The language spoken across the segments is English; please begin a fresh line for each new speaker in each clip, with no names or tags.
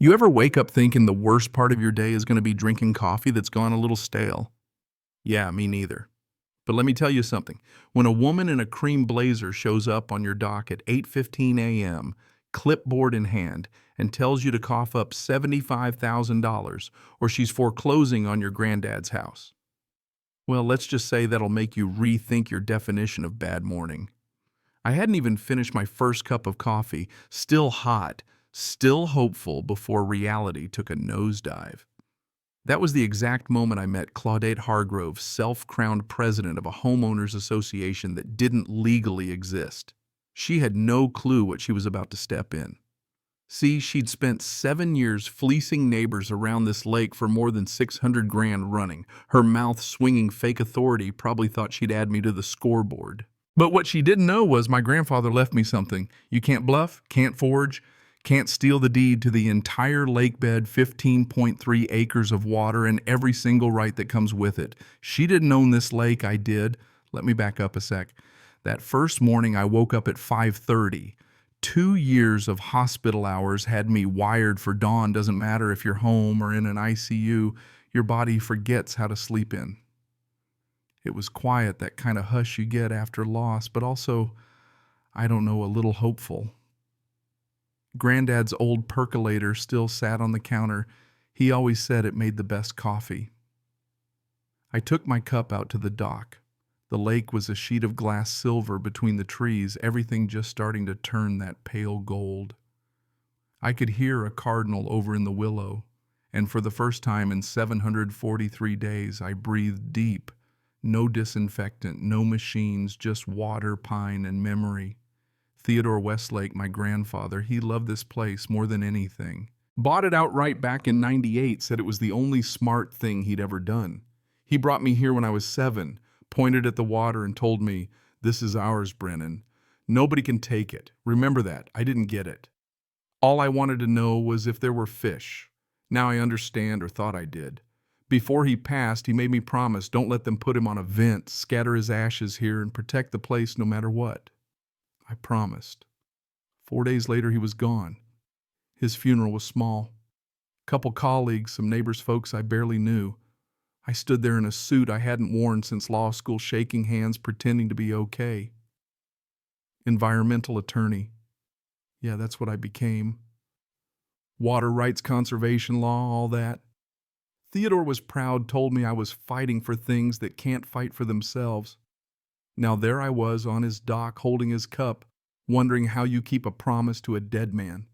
You ever wake up thinking the worst part of your day is going to be drinking coffee that's gone a little stale? Yeah, me neither. But let me tell you something. When a woman in a cream blazer shows up on your dock at 8:15 a.m., clipboard in hand, and tells you to cough up $75,000 or she's foreclosing on your granddad's house, well, let's just say that'll make you rethink your definition of bad morning. I hadn't even finished my first cup of coffee, still hot, still hopeful before reality took a nosedive. That was the exact moment I met Claudette Hargrove, self-crowned president of a homeowners association that didn't legally exist. She had no clue what she was about to step in. See, she'd spent 7 years fleecing neighbors around this lake for more than 600 grand running. Her mouth swinging fake authority probably thought she'd add me to the scoreboard. But what she didn't know was my grandfather left me something. You can't bluff, can't forge, can't steal the deed to the entire lake bed, 15.3 acres of water, and every single right that comes with it. She didn't own this lake, I did. Let me back up a sec. That first morning I woke up at 5:30. 2 years of hospital hours had me wired for dawn. Doesn't matter if you're home or in an ICU, your body forgets how to sleep in. It was quiet, that kind of hush you get after loss, but also, I don't know, a little hopeful. Granddad's old percolator still sat on the counter. He always said it made the best coffee. I took my cup out to the dock. The lake was a sheet of glass silver between the trees, everything just starting to turn that pale gold. I could hear a cardinal over in the willow, and for the first time in 743 days, I breathed deep. No disinfectant, no machines, just water, pine, and memory. Theodore Westlake, my grandfather, he loved this place more than anything. Bought it outright back in '98, said it was the only smart thing he'd ever done. He brought me here when I was 7, pointed at the water and told me, "This is ours, Brennan. Nobody can take it. Remember that. I didn't get it. All I wanted to know was if there were fish. Now I understand, or thought I did. Before he passed, he made me promise don't let them put him on a vent, scatter his ashes here, and protect the place no matter what. I promised. 4 days later, he was gone. His funeral was small. Couple colleagues, some neighbors' folks I barely knew. I stood there in a suit I hadn't worn since law school, shaking hands, pretending to be okay. Environmental attorney. Yeah, that's what I became. Water rights, conservation law, all that. Theodore was proud, told me I was fighting for things that can't fight for themselves. Now there I was on his dock holding his cup, wondering how you keep a promise to a dead man.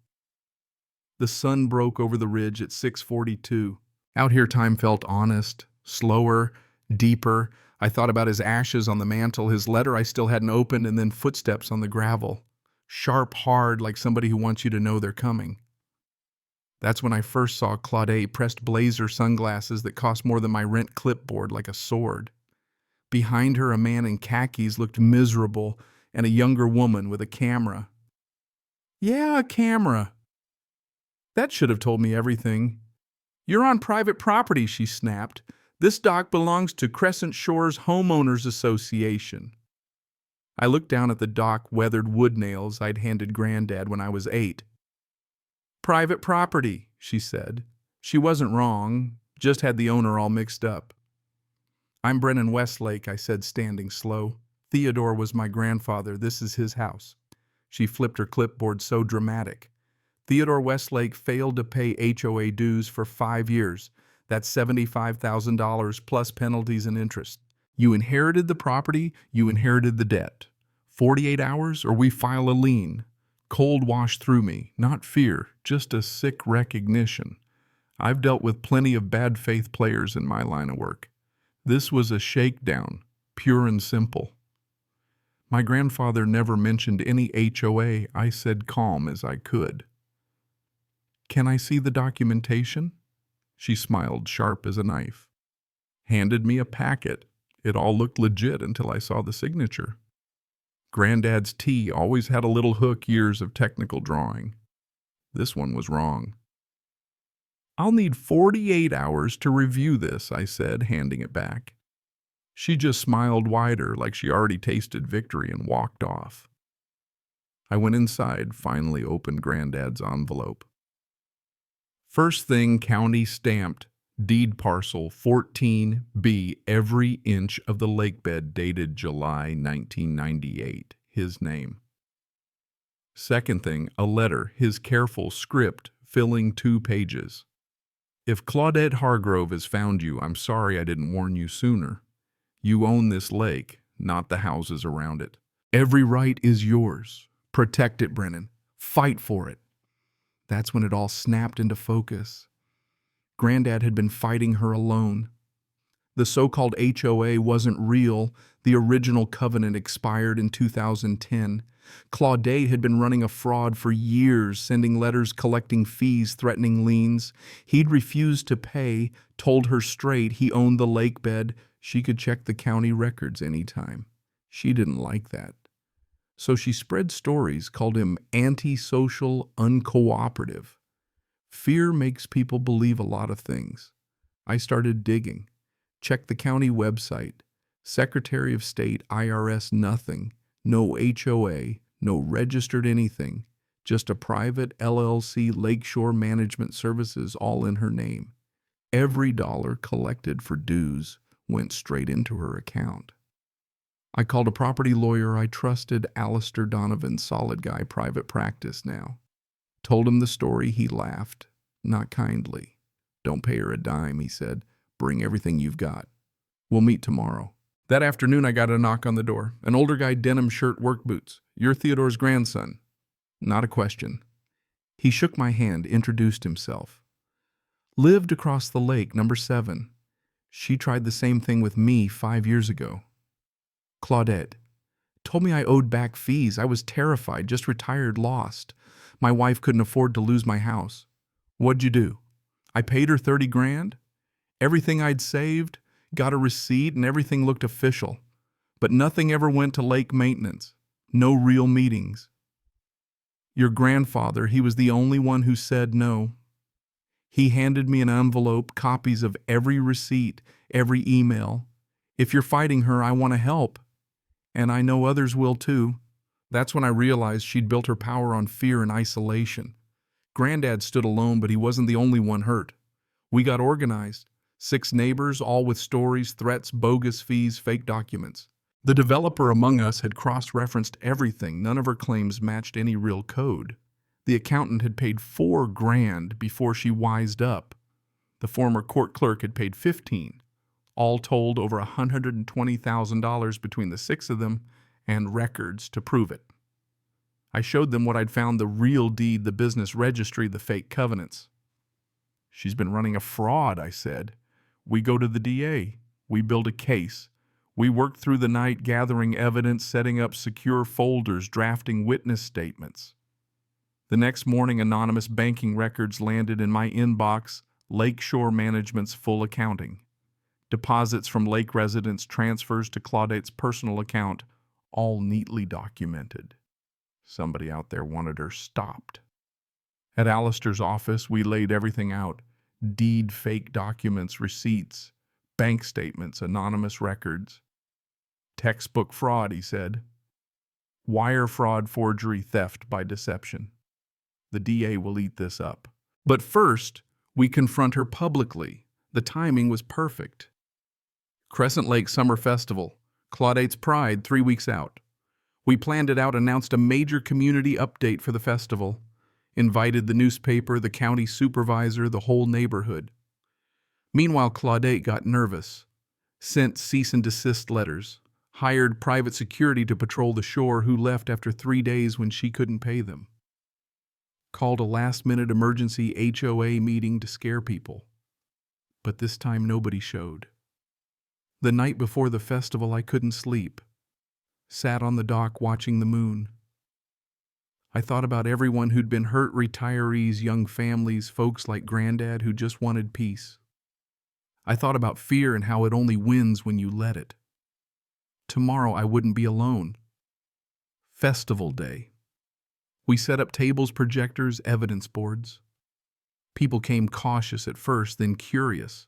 The sun broke over the ridge at 6:42. Out here time felt honest, slower, deeper. I thought about his ashes on the mantle, his letter I still hadn't opened, and then footsteps on the gravel. Sharp, hard, like somebody who wants you to know they're coming. That's when I first saw Claudette, pressed blazer sunglasses that cost more than my rent clipboard, like a sword. Behind her, a man in khakis looked miserable, and a younger woman with a camera. Yeah, a camera. That should have told me everything. You're on private property, she snapped. This dock belongs to Crescent Shores Homeowners Association. I looked down at the dock weathered wood nails I'd handed Granddad when I was 8. Private property, she said. She wasn't wrong, just had the owner all mixed up. I'm Brennan Westlake, I said, standing slow. Theodore was my grandfather. This is his house. She flipped her clipboard, so dramatic. Theodore Westlake failed to pay HOA dues for 5 years. That's $75,000 plus penalties and interest. You inherited the property, you inherited the debt. 48 hours or we file a lien. Cold washed through me, not fear, just a sick recognition. I've dealt with plenty of bad faith players in my line of work. This was a shakedown, pure and simple. My grandfather never mentioned any HOA. I said calm as I could. Can I see the documentation? She smiled, sharp as a knife. Handed me a packet. It all looked legit until I saw the signature. Granddad's T always had a little hook, years of technical drawing. This one was wrong. I'll need 48 hours to review this, I said, handing it back. She just smiled wider, like she already tasted victory, and walked off. I went inside, finally opened Granddad's envelope. First thing, county stamped, deed parcel 14B, every inch of the lake bed dated July 1998, his name. Second thing, a letter, his careful script, filling 2 pages. If Claudette Hargrove has found you, I'm sorry I didn't warn you sooner. You own this lake, not the houses around it. Every right is yours. Protect it, Brennan. Fight for it. That's when it all snapped into focus. Granddad had been fighting her alone. The so-called HOA wasn't real. The original covenant expired in 2010. Claudette had been running a fraud for years, sending letters collecting fees, threatening liens. He'd refused to pay, told her straight he owned the lake bed. She could check the county records anytime. She didn't like that. So she spread stories, called him antisocial, uncooperative. Fear makes people believe a lot of things. I started digging. Checked the county website. Secretary of State, IRS, nothing. No HOA, no registered anything. Just a private LLC, Lakeshore Management Services, all in her name. Every dollar collected for dues went straight into her account. I called a property lawyer I trusted, Alistair Donovan, solid guy, private practice now. Told him the story, he laughed, not kindly. Don't pay her a dime, he said. Bring everything you've got. We'll meet tomorrow. That afternoon I got a knock on the door. An older guy, denim shirt, work boots. You're Theodore's grandson. Not a question. He shook my hand, introduced himself. Lived across the lake, number 7. She tried the same thing with me 5 years ago. Claudette. Told me I owed back fees. I was terrified, just retired, lost. My wife couldn't afford to lose my house. What'd you do? I paid her 30 grand. Everything I'd saved, got a receipt, and everything looked official. But nothing ever went to lake maintenance. No real meetings. Your grandfather, he was the only one who said no. He handed me an envelope, copies of every receipt, every email. If you're fighting her, I want to help. And I know others will too. That's when I realized she'd built her power on fear and isolation. Granddad stood alone, but he wasn't the only one hurt. We got organized. 6 neighbors, all with stories, threats, bogus fees, fake documents. The developer among us had cross-referenced everything. None of her claims matched any real code. The accountant had paid $4 grand before she wised up. The former court clerk had paid $15. All told, over $120,000 between the 6 of them, and records to prove it. I showed them what I'd found, the real deed, the business registry, the fake covenants. She's been running a fraud, I said. We go to the DA. We build a case. We worked through the night gathering evidence, setting up secure folders, drafting witness statements. The next morning, anonymous banking records landed in my inbox, Lakeshore Management's full accounting. Deposits from lake residents, transfers to Claudette's personal account, all neatly documented. Somebody out there wanted her stopped. At Alistair's office, we laid everything out. Deed, fake documents, receipts, bank statements, anonymous records. Textbook fraud, he said. Wire fraud, forgery, theft by deception. The DA will eat this up. But first, we confront her publicly. The timing was perfect. Crescent Lake Summer Festival, Claudette's Pride, 3 weeks out. We planned it out, announced a major community update for the festival, invited the newspaper, the county supervisor, the whole neighborhood. Meanwhile, Claudette got nervous, sent cease and desist letters, hired private security to patrol the shore who left after 3 days when she couldn't pay them. Called a last-minute emergency HOA meeting to scare people. But this time nobody showed. The night before the festival, I couldn't sleep. Sat on the dock watching the moon. I thought about everyone who'd been hurt, retirees, young families, folks like Granddad who just wanted peace. I thought about fear and how it only wins when you let it. Tomorrow I wouldn't be alone. Festival day. We set up tables, projectors, evidence boards. People came cautious at first, then curious.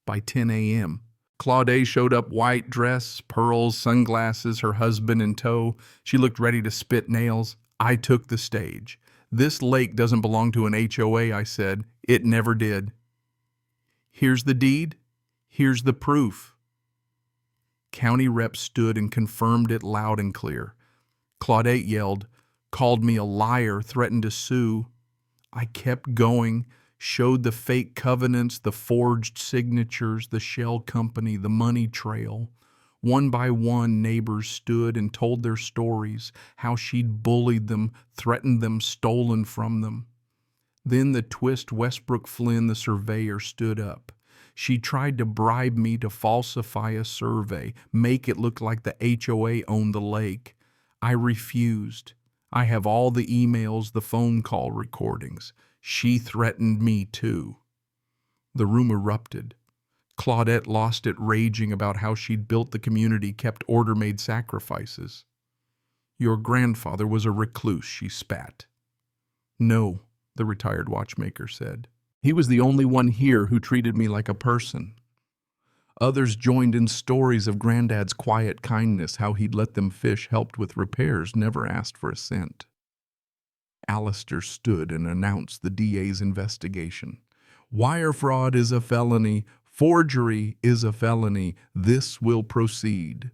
By 10 a.m., Claudette showed up, white dress, pearls, sunglasses, her husband in tow. She looked ready to spit nails. I took the stage. This lake doesn't belong to an HOA, I said. It never did. Here's the deed. Here's the proof. County rep stood and confirmed it loud and clear. Claudette yelled, called me a liar, threatened to sue. I kept going, showed the fake covenants, the forged signatures, the shell company, the money trail. One by one, neighbors stood and told their stories, how she'd bullied them, threatened them, stolen from them. Then the twist Westbrook Flynn, the surveyor, stood up. She tried to bribe me to falsify a survey, make it look like the HOA owned the lake. I refused. I have all the emails, the phone call recordings. She threatened me too. The room erupted. Claudette lost it, raging about how she'd built the community, kept order, made sacrifices. Your grandfather was a recluse, she spat. No, the retired watchmaker said. He was the only one here who treated me like a person. Others joined in stories of Granddad's quiet kindness, how he'd let them fish, helped with repairs, never asked for a cent. Alistair stood and announced the DA's investigation. Wire fraud is a felony. Forgery is a felony. This will proceed.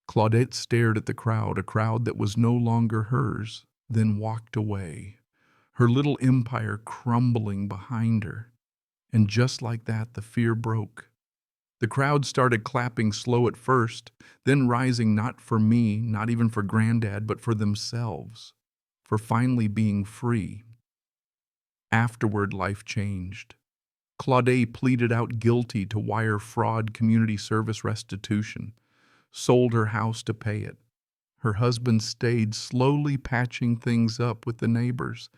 Claudette stared at the crowd, a crowd that was no longer hers, then walked away, her little empire crumbling behind her. And just like that, the fear broke. The crowd started clapping, slow at first, then rising, not for me, not even for Granddad, but for themselves, for finally being free. Afterward, life changed. Claudette pleaded out guilty to wire fraud, community service restitution, sold her house to pay it. Her husband stayed, slowly patching things up with the neighbors.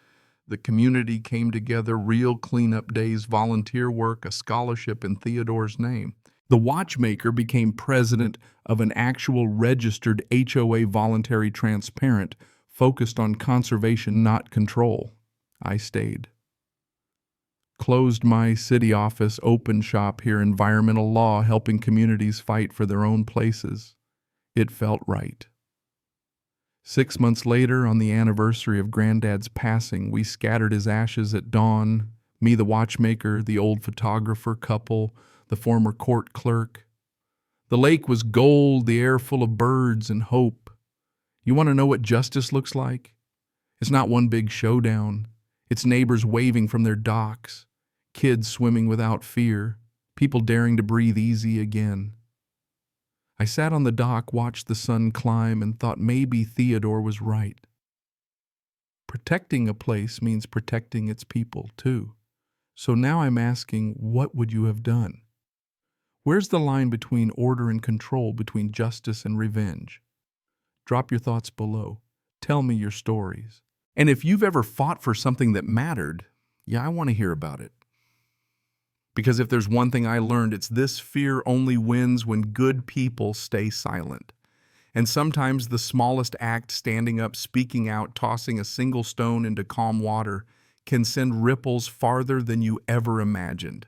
The community came together, real cleanup days, volunteer work, a scholarship in Theodore's name. The watchmaker became president of an actual registered HOA, voluntary transparent, focused on conservation, not control. I stayed. Closed my city office, open shop here, environmental law, helping communities fight for their own places. It felt right. 6 months later, on the anniversary of Granddad's passing, we scattered his ashes at dawn, me the watchmaker, the old photographer couple, the former court clerk. The lake was gold, the air full of birds and hope. You want to know what justice looks like? It's not one big showdown. It's neighbors waving from their docks, kids swimming without fear, people daring to breathe easy again. I sat on the dock, watched the sun climb, and thought maybe Theodore was right. Protecting a place means protecting its people, too. So now I'm asking, what would you have done? Where's the line between order and control, between justice and revenge? Drop your thoughts below. Tell me your stories. And if you've ever fought for something that mattered, I want to hear about it. Because if there's one thing I learned, it's this: fear only wins when good people stay silent. And sometimes the smallest act, standing up, speaking out, tossing a single stone into calm water, can send ripples farther than you ever imagined.